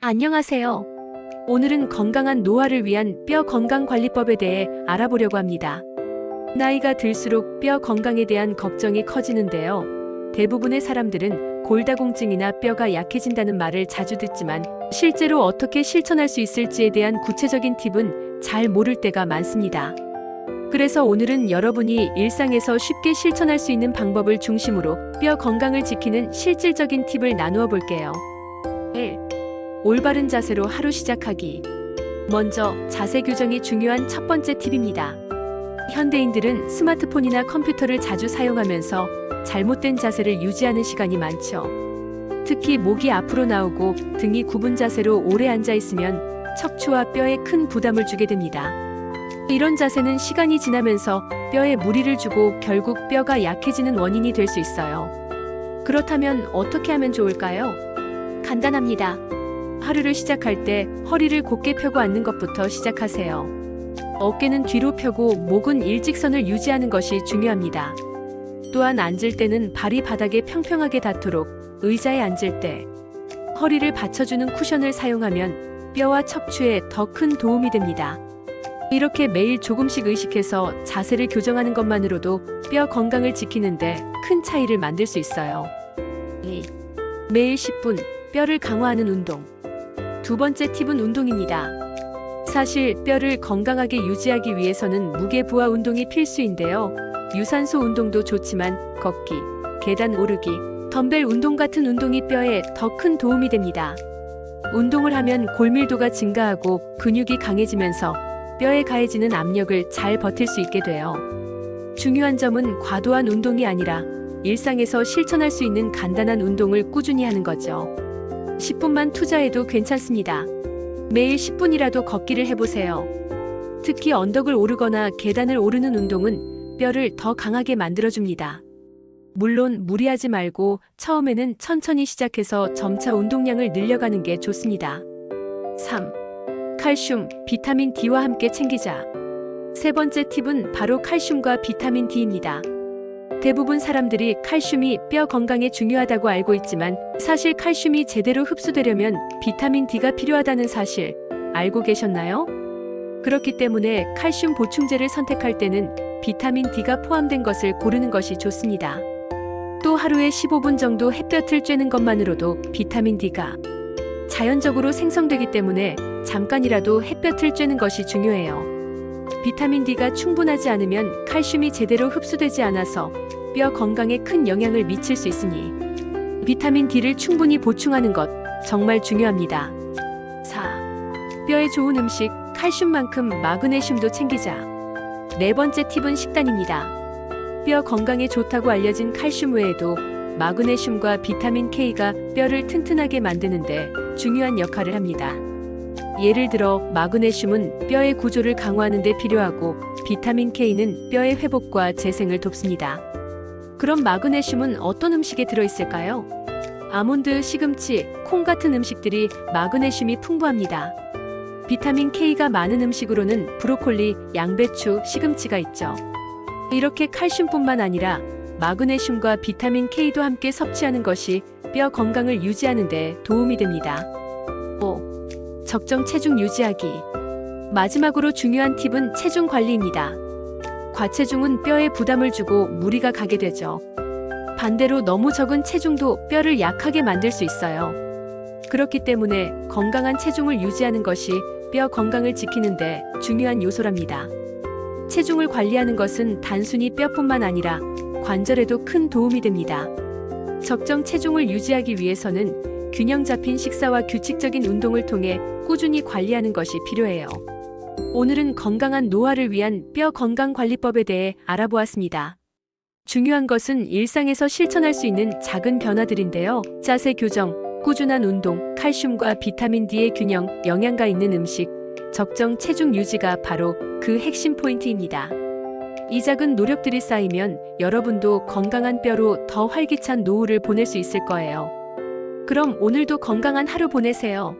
안녕하세요. 오늘은 건강한 노화를 위한 뼈 건강관리법에 대해 알아보려고 합니다. 나이가 들수록 뼈 건강에 대한 걱정이 커지는데요. 대부분의 사람들은 골다공증이나 뼈가 약해진다는 말을 자주 듣지만 실제로 어떻게 실천할 수 있을지에 대한 구체적인 팁은 잘 모를 때가 많습니다. 그래서 오늘은 여러분이 일상에서 쉽게 실천할 수 있는 방법을 중심으로 뼈 건강을 지키는 실질적인 팁을 나누어 볼게요. 1. 올바른 자세로 하루 시작하기. 먼저 자세 교정이 중요한 첫 번째 팁입니다. 현대인들은 스마트폰이나 컴퓨터를 자주 사용하면서 잘못된 자세를 유지하는 시간이 많죠. 특히 목이 앞으로 나오고 등이 굽은 자세로 오래 앉아 있으면 척추와 뼈에 큰 부담을 주게 됩니다. 이런 자세는 시간이 지나면서 뼈에 무리를 주고 결국 뼈가 약해지는 원인이 될 수 있어요. 그렇다면 어떻게 하면 좋을까요? 간단합니다. 하루를 시작할 때 허리를 곧게 펴고 앉는 것부터 시작하세요. 어깨는 뒤로 펴고 목은 일직선을 유지하는 것이 중요합니다. 또한 앉을 때는 발이 바닥에 평평하게 닿도록 의자에 앉을 때 허리를 받쳐주는 쿠션을 사용하면 뼈와 척추에 더 큰 도움이 됩니다. 이렇게 매일 조금씩 의식해서 자세를 교정하는 것만으로도 뼈 건강을 지키는데 큰 차이를 만들 수 있어요. 2. 매일 10분 뼈를 강화하는 운동. 두 번째 팁은 운동입니다. 사실 뼈를 건강하게 유지하기 위해서는 무게부하 운동이 필수인데요. 유산소 운동도 좋지만 걷기, 계단 오르기, 덤벨 운동 같은 운동이 뼈에 더 큰 도움이 됩니다. 운동을 하면 골밀도가 증가하고 근육이 강해지면서 뼈에 가해지는 압력을 잘 버틸 수 있게 돼요. 중요한 점은 과도한 운동이 아니라 일상에서 실천할 수 있는 간단한 운동을 꾸준히 하는 거죠. 10분만 투자해도 괜찮습니다. 매일 10분이라도 걷기를 해보세요. 특히 언덕을 오르거나 계단을 오르는 운동은 뼈를 더 강하게 만들어줍니다. 물론 무리하지 말고 처음에는 천천히 시작해서 점차 운동량을 늘려가는 게 좋습니다. 3. 칼슘, 비타민 D와 함께 챙기자. 세 번째 팁은 바로 칼슘과 비타민 D입니다. 대부분 사람들이 칼슘이 뼈 건강에 중요하다고 알고 있지만 사실 칼슘이 제대로 흡수되려면 비타민 D가 필요하다는 사실 알고 계셨나요? 그렇기 때문에 칼슘 보충제를 선택할 때는 비타민 D가 포함된 것을 고르는 것이 좋습니다. 또 하루에 15분 정도 햇볕을 쬐는 것만으로도 비타민 D가 자연적으로 생성되기 때문에 잠깐이라도 햇볕을 쬐는 것이 중요해요. 비타민 D가 충분하지 않으면 칼슘이 제대로 흡수되지 않아서 뼈 건강에 큰 영향을 미칠 수 있으니 비타민 D를 충분히 보충하는 것 정말 중요합니다. 4. 뼈에 좋은 음식, 칼슘만큼 마그네슘도 챙기자. 네 번째 팁은 식단입니다. 뼈 건강에 좋다고 알려진 칼슘 외에도 마그네슘과 비타민 K가 뼈를 튼튼하게 만드는데 중요한 역할을 합니다. 예를 들어 마그네슘은 뼈의 구조를 강화하는 데 필요하고 비타민 K는 뼈의 회복과 재생을 돕습니다. 그럼 마그네슘은 어떤 음식에 들어있을까요? 아몬드, 시금치, 콩 같은 음식들이 마그네슘이 풍부합니다. 비타민 K가 많은 음식으로는 브로콜리, 양배추, 시금치가 있죠. 이렇게 칼슘뿐만 아니라 마그네슘과 비타민 K도 함께 섭취하는 것이 뼈 건강을 유지하는 데 도움이 됩니다. 5. 적정 체중 유지하기. 마지막으로 중요한 팁은 체중 관리입니다. 과체중은 뼈에 부담을 주고 무리가 가게 되죠. 반대로 너무 적은 체중도 뼈를 약하게 만들 수 있어요. 그렇기 때문에 건강한 체중을 유지하는 것이 뼈 건강을 지키는 데 중요한 요소랍니다. 체중을 관리하는 것은 단순히 뼈뿐만 아니라 관절에도 큰 도움이 됩니다. 적정 체중을 유지하기 위해서는 균형 잡힌 식사와 규칙적인 운동을 통해 꾸준히 관리하는 것이 필요해요. 오늘은 건강한 노화를 위한 뼈 건강관리법에 대해 알아보았습니다. 중요한 것은 일상에서 실천할 수 있는 작은 변화들인데요. 자세 교정, 꾸준한 운동, 칼슘과 비타민 D의 균형, 영양가 있는 음식, 적정 체중 유지가 바로 그 핵심 포인트입니다. 이 작은 노력들이 쌓이면 여러분도 건강한 뼈로 더 활기찬 노후를 보낼 수 있을 거예요. 그럼 오늘도 건강한 하루 보내세요.